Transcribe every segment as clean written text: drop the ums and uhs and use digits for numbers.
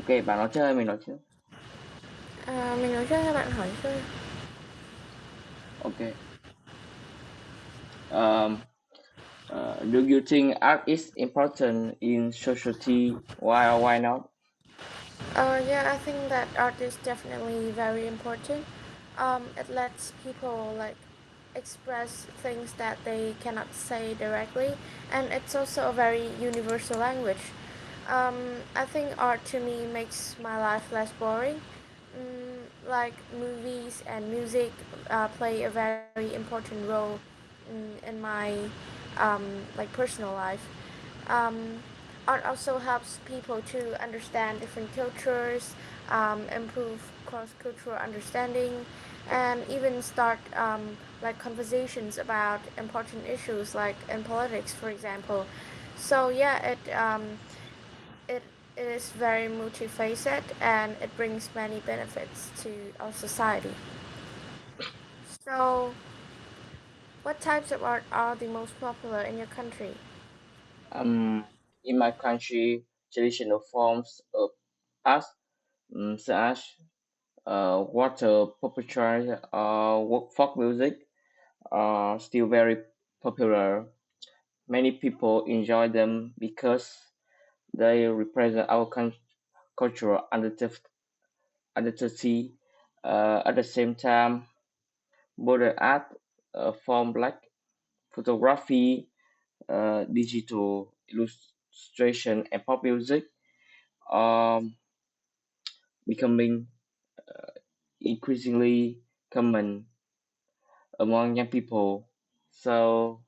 Ok, bạn nói trước hay mình nói trước? Mình nói trước hay bạn hỏi trước? Ok. Um, do you think art is important in society? Why or why not? Yeah, I think that art is definitely very important. It lets people like express things that they cannot say directly, and it's also a very universal language. I think art to me makes my life less boring. Like movies and music play a very important role in my like personal life. Um, Art also helps people to understand different cultures, improve cross-cultural understanding, and even start like conversations about important issues like in politics, for example. So yeah, it it is very multifaceted and it brings many benefits to our society. So, what types of art are the most popular in your country? Um, in my country, traditional forms of art, such as water puppetry or folk music, are still very popular. Many people enjoy them because they represent our cultural identity. At the same time, modern art, form like photography, digital illustration, and pop music are becoming increasingly common among young people. So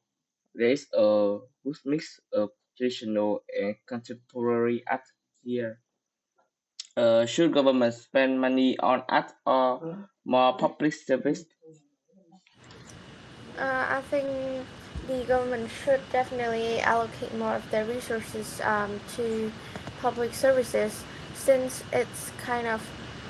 there is a good mix of traditional and contemporary art here. Should government spend money on art or more public service? I think the government should definitely allocate more of their resources to public services since it's kind of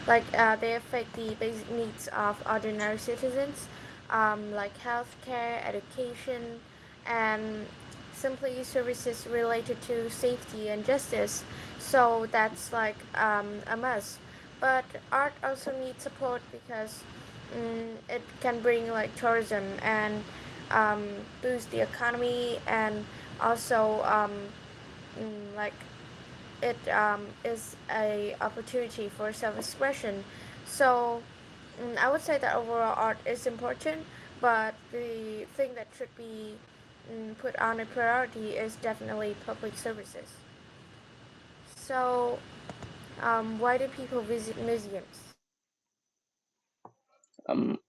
like they affect the basic needs of ordinary citizens, like healthcare, education, and simply services related to safety and justice. So that's like a must. But art also needs support because it can bring like tourism and boost the economy and also like it is a opportunity for self-expression. So I would say that overall art is important, but the thing that should be put on a priority is definitely public services. So why do people visit museums?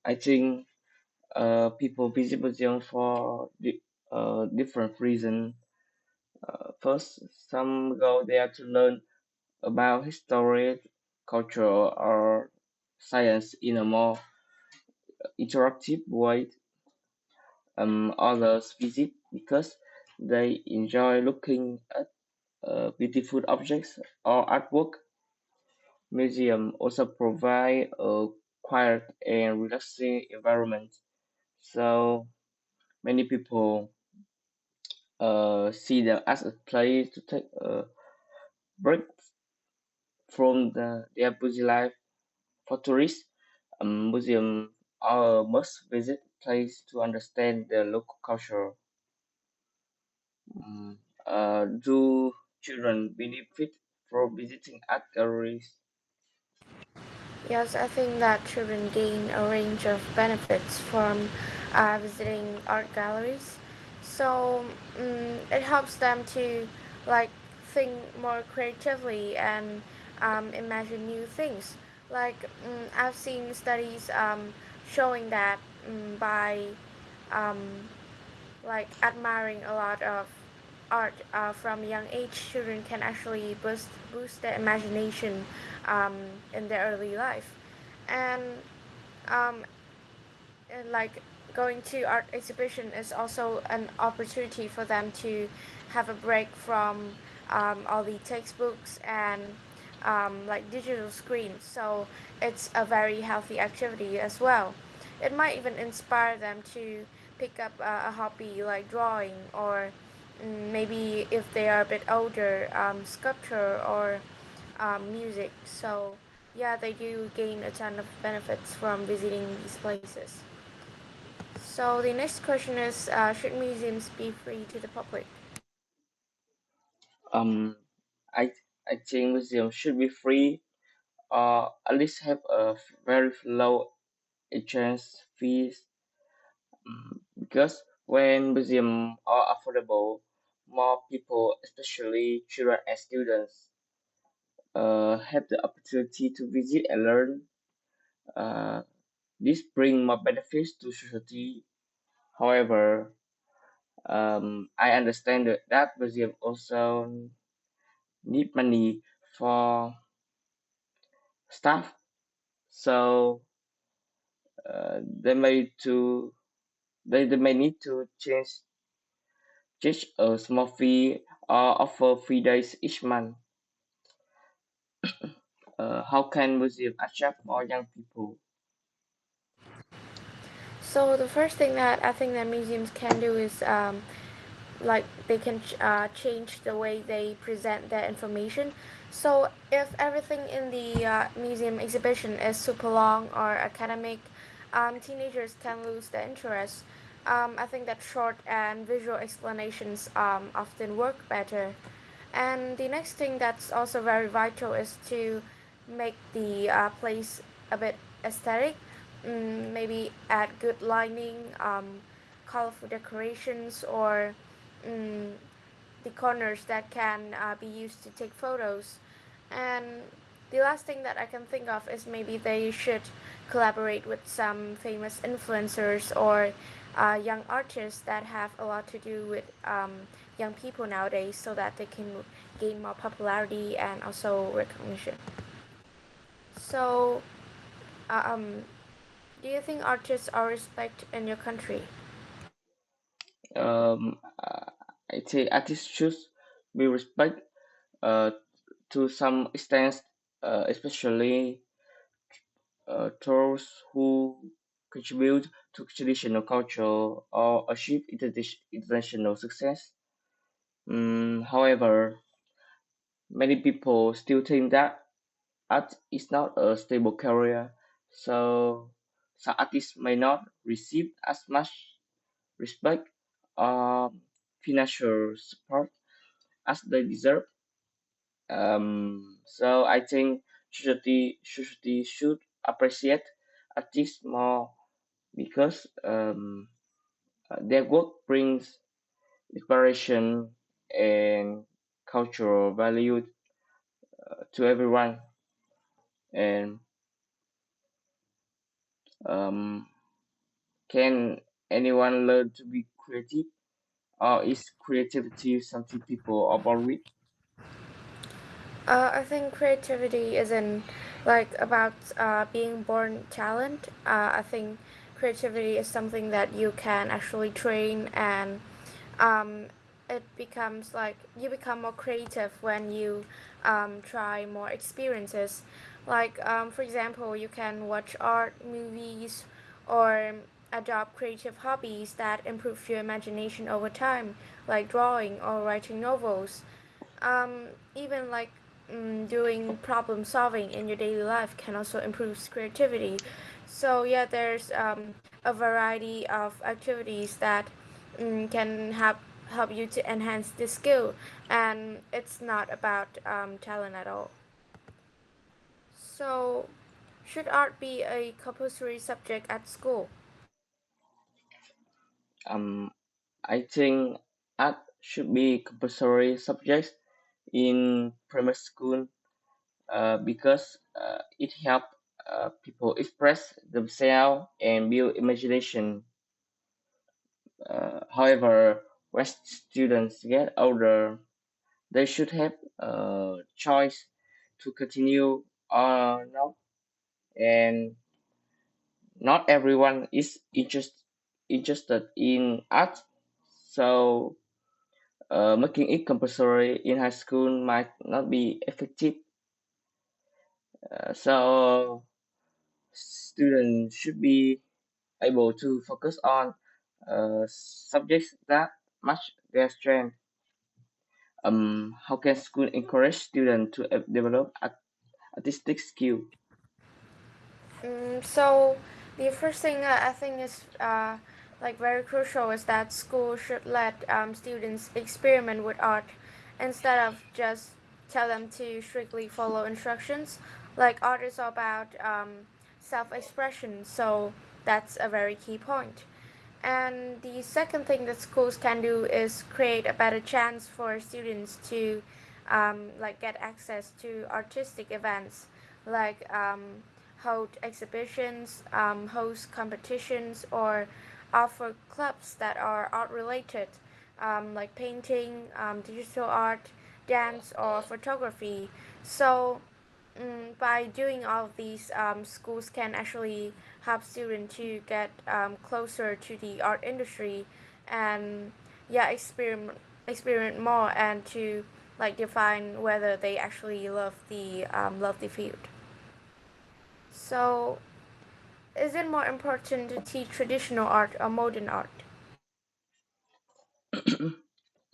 I think people visit museum for different reasons. First, some go there to learn about history, culture, or science in a more interactive way. Others visit because they enjoy looking at beautiful objects or artwork. Museum also provide a quiet and relaxing environment, so many people see them as a place to take a break from their busy life. For tourists, museums are a must-visit place to understand the local culture. Mm, do children benefit from visiting art galleries? Yes, I think that children gain a range of benefits from visiting art galleries. So it helps them to like think more creatively and imagine new things. Like I've seen studies showing that by um, like admiring a lot of art from a young age, children can actually boost their imagination um, in their early life, and um, like going to art exhibition is also an opportunity for them to have a break from all the textbooks and like digital screens. So it's a very healthy activity as well. It might even inspire them to pick up a hobby like drawing or maybe if they are a bit older, sculpture or music. So yeah, they do gain a ton of benefits from visiting these places. So the next question is, should museums be free to the public? Um, I I think museums should be free or at least have a very low entrance fees. Because when museums are affordable, more people, especially children and students, have the opportunity to visit and learn. Uh, this bring more benefits to society. However, I understand that museum also need money for staff, so they may to they may need to change a small fee or offer 3 days each month. How can museum attract more young people? So the first thing that I think that museums can do is like they can change the way they present their information. So if everything in the museum exhibition is super long or academic, teenagers can lose their interest. I think that short and visual explanations often work better. And the next thing that's also very vital is to make the place a bit aesthetic. Maybe add good lighting, colorful decorations, or mm, the corners that can be used to take photos. And the last thing that I can think of is maybe they should collaborate with some famous influencers or young artists that have a lot to do with young people nowadays so that they can gain more popularity and also recognition. So, um, do you think artists are respected in your country? Um, uh, I think artists should be respect uh, to some extent, especially those who contribute to traditional culture or achieve international success. However, many people still think that art is not a stable career, so some artists may not receive as much respect or financial support as they deserve. So I think society should appreciate artists more because their work brings inspiration and cultural value to everyone. And um, can anyone learn to be creative, or is creativity something people are born with? I think creativity isn't like about being born talent. I think creativity is something that you can actually train, and um, it becomes like you become more creative when you try more experiences. Like for example, you can watch art, movies, or adopt creative hobbies that improve your imagination over time, like drawing or writing novels. Even like doing problem solving in your daily life can also improve creativity. So yeah, there's a variety of activities that can help you to enhance this skill, and it's not about talent at all. So should art be a compulsory subject at school? Um, I think art should be compulsory subjects in primary school because it helps people express themselves and build imagination. However, when students get older, they should have a choice to continue or not, and not everyone is interested in art, so making it compulsory in high school might not be effective. So students should be able to focus on subjects that match their strength. How can school encourage students to develop artistic skill? So the first thing I think is like very crucial is that school should let students experiment with art instead of just tell them to strictly follow instructions. Like art is all about self-expression, so that's a very key point. And the second thing that schools can do is create a better chance for students to like get access to artistic events, like hold exhibitions, host competitions, or offer clubs that are art related, like painting, digital art, dance, or photography. So by doing all of these, schools can actually help students to get closer to the art industry and yeah, experiment more and to like define whether they actually love the field. So, is it more important to teach traditional art or modern art?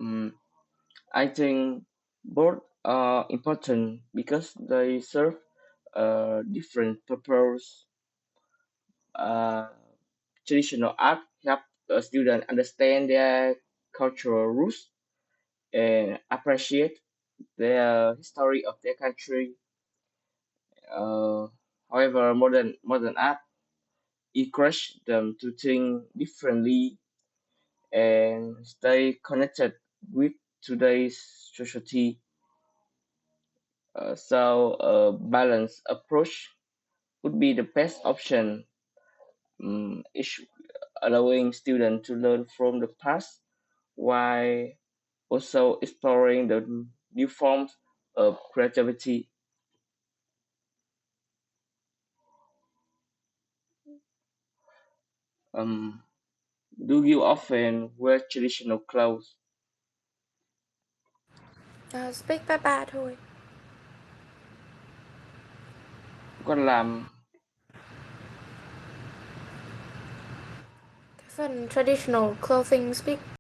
Mm, I think both are important because they serve a different purpose. Uh, Traditional art help a student understand their cultural roots and appreciate the history of their country. Uh, However, modern art encourage them to think differently and stay connected with today's society. So a balanced approach would be the best option, each allowing students to learn from the past while also exploring the new forms of creativity. Um, do you often wear traditional clothes? Speak by bad thôi. Con làm Cái phần traditional clothing speak